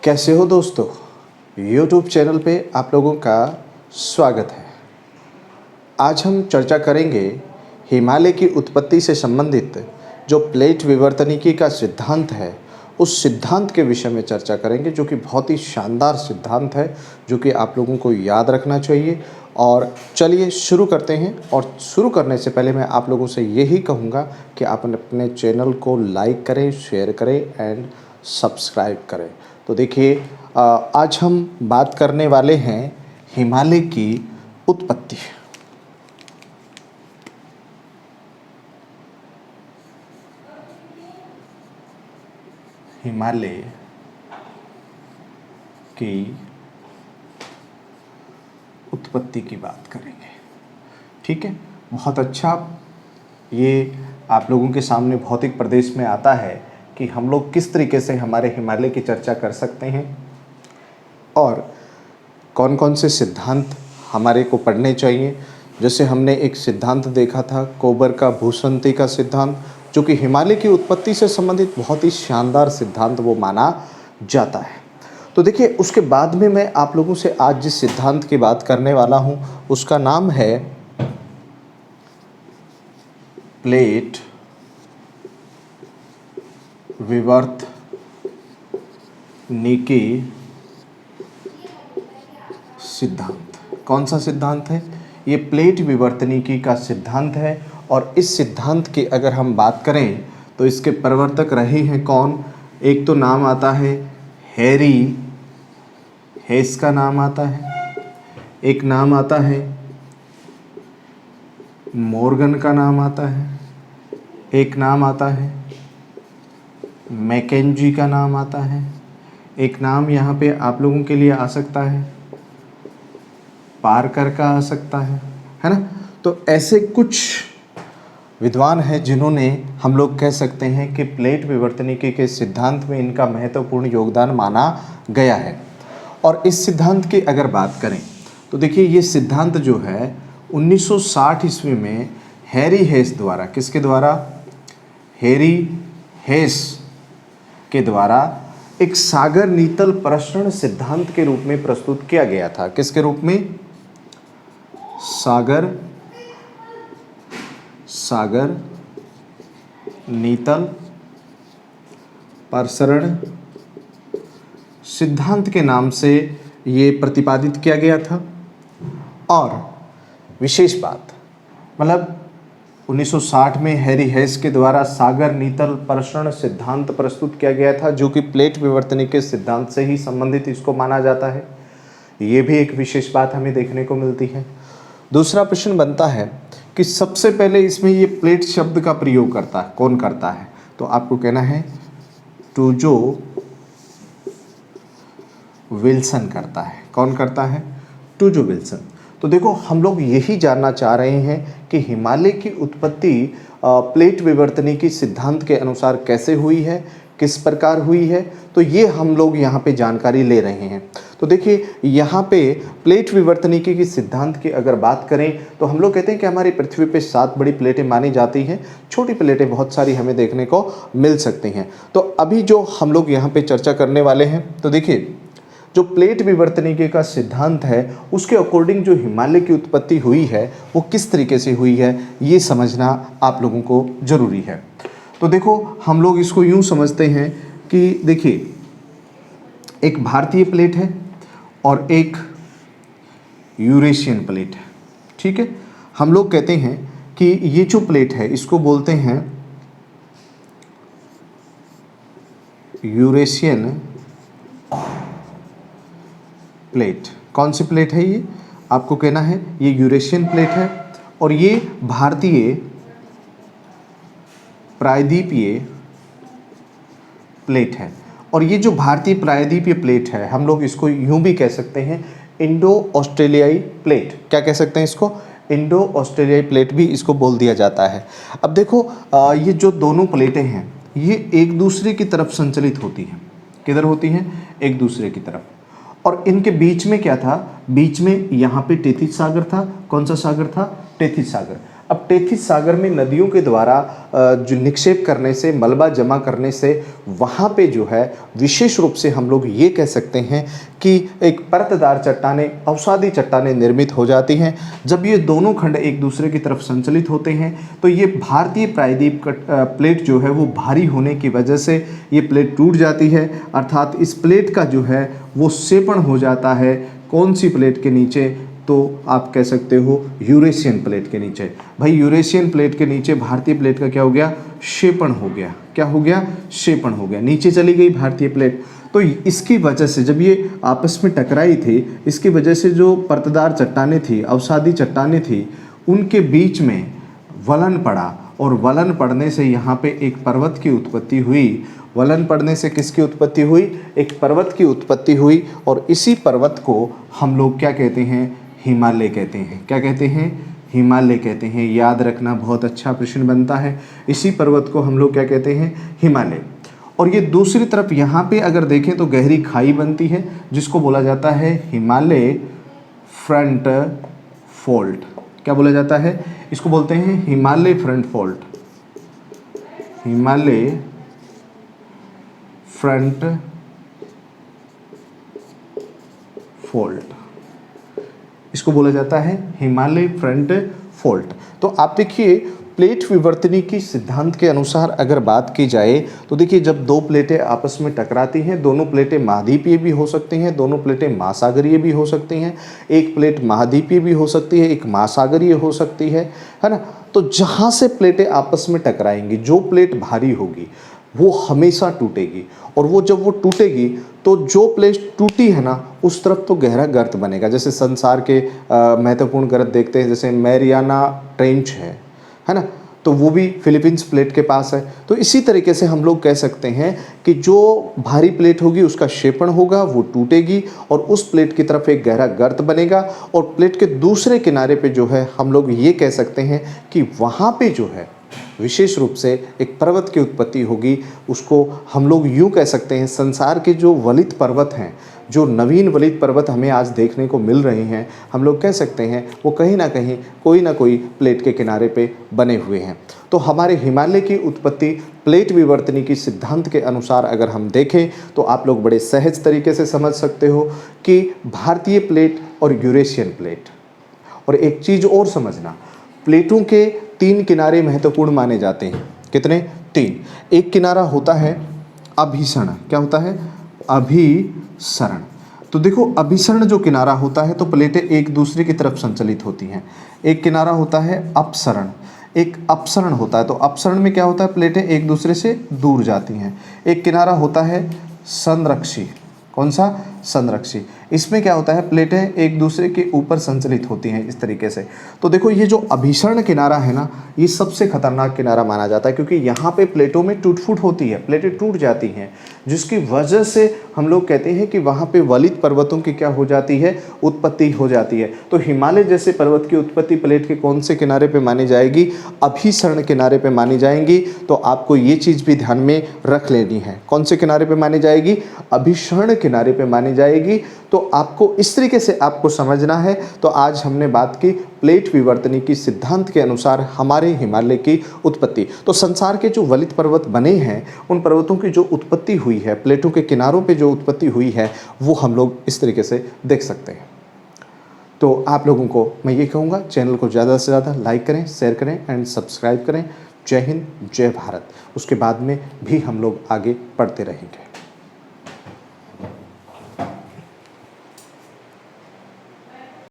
कैसे हो दोस्तों। YouTube चैनल पे आप लोगों का स्वागत है। आज हम चर्चा करेंगे हिमालय की उत्पत्ति से संबंधित जो प्लेट विवर्तनिकी का सिद्धांत है, उस सिद्धांत के विषय में चर्चा करेंगे, जो कि बहुत ही शानदार सिद्धांत है, जो कि आप लोगों को याद रखना चाहिए। और चलिए शुरू करते हैं। और शुरू करने से पहले मैं आप लोगों से यही कहूँगा कि आप अपने चैनल को लाइक करें, शेयर करें एंड सब्सक्राइब करें। तो देखिए, आज हम बात करने वाले हैं हिमालय की उत्पत्ति। हिमालय की उत्पत्ति की बात करेंगे। ठीक है, बहुत अच्छा। ये आप लोगों के सामने भौतिक प्रदेश में आता है कि हम लोग किस तरीके से हमारे हिमालय की चर्चा कर सकते हैं और कौन कौन से सिद्धांत हमारे को पढ़ने चाहिए। जैसे हमने एक सिद्धांत देखा था कोबर का भूसंति का सिद्धांत, जो कि हिमालय की उत्पत्ति से संबंधित बहुत ही शानदार सिद्धांत वो माना जाता है। तो देखिए, उसके बाद में मैं आप लोगों से आज जिस सिद्धांत की बात करने वाला हूँ उसका नाम है प्लेट विवर्तनिकी सिद्धांत। कौन सा सिद्धांत है ये? प्लेट विवर्तनिकी का सिद्धांत है। और इस सिद्धांत की अगर हम बात करें तो इसके प्रवर्तक रहे हैं कौन? एक तो नाम आता है हैरी हेस का नाम आता है, एक नाम आता है मॉर्गन का नाम आता है, एक नाम आता है मैकेंजी का नाम आता है, एक नाम यहाँ पे आप लोगों के लिए आ सकता है पार्कर का आ सकता है ना। तो ऐसे कुछ विद्वान हैं जिन्होंने, हम लोग कह सकते हैं कि प्लेट विवर्तनिकी के सिद्धांत में इनका महत्वपूर्ण योगदान माना गया है। और इस सिद्धांत की अगर बात करें तो देखिए, ये सिद्धांत जो है 1960 ईस्वी में हैरी हेस द्वारा, किसके द्वारा? हैरी हेस के द्वारा एक सागर नीतल प्रसरण सिद्धांत के रूप में प्रस्तुत किया गया था। किसके रूप में? सागर नीतल प्रसरण सिद्धांत के नाम से ये प्रतिपादित किया गया था। और विशेष बात, मतलब 1960 में हैरी हेस के द्वारा सागर नीतल प्रसरण सिद्धांत प्रस्तुत किया गया था, जो कि प्लेट विवर्तनिकी के सिद्धांत से ही संबंधित इसको माना जाता है। ये भी एक विशेष बात हमें देखने को मिलती है। दूसरा प्रश्न बनता है कि सबसे पहले इसमें ये प्लेट शब्द का प्रयोग कौन करता है? तो आपको कहना है टूजो विल्सन करता है। कौन करता है? टूजो विल्सन। तो देखो, हम लोग यही जानना चाह रहे हैं कि हिमालय की उत्पत्ति प्लेट विवर्तनिकी सिद्धांत के अनुसार कैसे हुई है, किस प्रकार हुई है। तो ये हम लोग यहाँ पे जानकारी ले रहे हैं। तो देखिए, यहाँ पे प्लेट विवर्तनिकी की सिद्धांत की अगर बात करें तो हम लोग कहते हैं कि हमारी पृथ्वी पे 7 बड़ी प्लेटें मानी जाती हैं, छोटी प्लेटें बहुत सारी हमें देखने को मिल सकती हैं। तो अभी जो हम लोग यहाँ पे चर्चा करने वाले हैं, तो देखिए, जो प्लेट विवर्तनिकी का सिद्धांत है उसके अकॉर्डिंग जो हिमालय की उत्पत्ति हुई है वो किस तरीके से हुई है, ये समझना आप लोगों को ज़रूरी है। तो देखो, हम लोग इसको यूँ समझते हैं कि देखिए, एक भारतीय प्लेट है और एक यूरेशियन प्लेट है। ठीक है, हम लोग कहते हैं कि ये जो प्लेट है इसको बोलते हैं यूरेशियन प्लेट। कौन सी प्लेट है ये? आपको कहना है ये यूरेशियन प्लेट है। और ये भारतीय प्रायद्वीपीय प्लेट है। और ये जो भारतीय प्रायद्वीपीय प्लेट है, हम लोग इसको यूं भी कह सकते हैं इंडो ऑस्ट्रेलियाई प्लेट। क्या कह सकते हैं इसको? इंडो ऑस्ट्रेलियाई प्लेट भी इसको बोल दिया जाता है। अब देखो, ये जो दोनों प्लेटें हैं ये एक दूसरे की तरफ संचलित होती हैं। किधर होती हैं? एक दूसरे की तरफ। और इनके बीच में क्या था? बीच में यहाँ पे टेथिस सागर था। कौन सा सागर था? टेथिस सागर। अब टेथिस सागर में नदियों के द्वारा जो निक्षेप करने से, मलबा जमा करने से वहाँ पे जो है विशेष रूप से हम लोग ये कह सकते हैं कि एक परतदार चट्टानें, अवसादी चट्टानें निर्मित हो जाती हैं। जब ये दोनों खंड एक दूसरे की तरफ संचलित होते हैं तो ये भारतीय प्रायद्वीप प्लेट जो है वो भारी होने की वजह से ये प्लेट टूट जाती है, अर्थात इस प्लेट का जो है वो सेपण हो जाता है। कौन सी प्लेट के नीचे? तो आप कह सकते हो यूरेशियन प्लेट के नीचे। भाई यूरेशियन प्लेट के नीचे भारतीय प्लेट का क्या हो गया? क्षेपण हो गया। क्या हो गया? क्षेपण हो गया, नीचे चली गई भारतीय प्लेट। तो इसकी वजह से जब ये आपस में टकराई थी, इसकी वजह से जो परतदार चट्टानें थी, अवसादी चट्टानें थी, उनके बीच में वलन पड़ा और वलन पड़ने से यहाँ पे एक पर्वत की उत्पत्ति हुई। वलन पड़ने से किसकी उत्पत्ति हुई? एक पर्वत की उत्पत्ति हुई और इसी पर्वत को हम लोग क्या कहते हैं? हिमालय कहते हैं। क्या कहते हैं? हिमालय कहते हैं। याद रखना, बहुत अच्छा प्रश्न बनता है। इसी पर्वत को हम लोग क्या कहते हैं? हिमालय। और ये दूसरी तरफ यहाँ पे अगर देखें तो गहरी खाई बनती है जिसको बोला जाता है हिमालय फ्रंट फॉल्ट। क्या बोला जाता है? इसको बोलते हैं Himalaya front fault. Himalaya front fault, इसको बोला जाता है हिमालय फ्रंट फॉल्ट। तो आप देखिए, प्लेट विवर्तनी की सिद्धांत के अनुसार अगर बात की जाए तो देखिए, जब दो प्लेटें आपस में टकराती हैं, दोनों प्लेटें महाद्वीपीय भी हो सकती हैं, दोनों प्लेटें महासागरीय भी हो सकती हैं। एक प्लेट महाद्वीपीय भी हो सकती है, एक महासागरीय हो सकती है ना। तो जहाँ से प्लेटें आपस में टकराएंगी, जो प्लेट भारी होगी वो हमेशा टूटेगी, और वो जब वो टूटेगी तो जो प्लेट टूटी है ना उस तरफ तो गहरा गर्त बनेगा। जैसे संसार के महत्वपूर्ण गर्त देखते हैं, जैसे मैरियाना ट्रेंच है ना, तो वो भी फिलीपींस प्लेट के पास है। तो इसी तरीके से हम लोग कह सकते हैं कि जो भारी प्लेट होगी उसका क्षेपण होगा, वो टूटेगी और उस प्लेट की तरफ एक गहरा गर्त बनेगा, और प्लेट के दूसरे किनारे पे जो है हम लोग ये कह सकते हैं कि वहाँ पे जो है विशेष रूप से एक पर्वत की उत्पत्ति होगी। उसको हम लोग यूँ कह सकते हैं, संसार के जो वलित पर्वत हैं, जो नवीन वलित पर्वत हमें आज देखने को मिल रहे हैं, हम लोग कह सकते हैं वो कहीं ना कहीं कोई ना कोई प्लेट के किनारे पे बने हुए हैं। तो हमारे हिमालय की उत्पत्ति प्लेट विवर्तनी की सिद्धांत के अनुसार अगर हम देखें तो आप लोग बड़े सहज तरीके से समझ सकते हो कि भारतीय प्लेट और यूरेशियन प्लेट। और एक चीज़ और समझना, प्लेटों के 3 किनारे महत्वपूर्ण माने जाते हैं। कितने? 3। एक किनारा होता है अभिसरण। क्या होता है? अभिसरण। तो देखो, अभिसरण जो किनारा होता है तो प्लेटें एक दूसरे की तरफ संचलित होती हैं। एक किनारा होता है अपसरण, एक अपसरण होता है। तो अपसरण में क्या होता है? प्लेटें एक दूसरे से दूर जाती हैं। एक किनारा होता है संरक्षी। कौन सा? संरक्षी। इसमें क्या होता है? प्लेटें एक दूसरे के ऊपर संचलित होती हैं इस तरीके से। तो देखो, ये जो अभिसरण किनारा है ना, ये सबसे खतरनाक किनारा माना जाता है, क्योंकि यहाँ पे प्लेटों में टूट फूट होती है, प्लेटें टूट जाती हैं, जिसकी वजह से हम लोग कहते हैं कि वहाँ पे वलित पर्वतों की क्या हो जाती है? उत्पत्ति हो जाती है। तो हिमालय जैसे पर्वत की उत्पत्ति प्लेट के कौन से किनारे पे मानी जाएगी? अभिसरण किनारे पे मानी जाएंगी। तो आपको ये चीज़ भी ध्यान में रख लेनी है। कौन से किनारे पे मानी जाएगी? अभिसरण किनारे पे मानी जाएगी। तो आपको इस तरीके से आपको समझना है। तो आज हमने बात की प्लेट विवर्तनी की सिद्धांत के अनुसार हमारे हिमालय की उत्पत्ति। तो संसार के जो वलित पर्वत बने हैं, उन पर्वतों की जो उत्पत्ति हुई है, प्लेटों के किनारों पे जो उत्पत्ति हुई है, वो हम लोग इस तरीके से देख सकते हैं। तो आप लोगों को मैं ये कहूँगा, चैनल को ज़्यादा से ज़्यादा लाइक करें, शेयर करें एंड सब्सक्राइब करें। जय हिंद, जय भारत। उसके बाद में भी हम लोग आगे बढ़ते रहेंगे।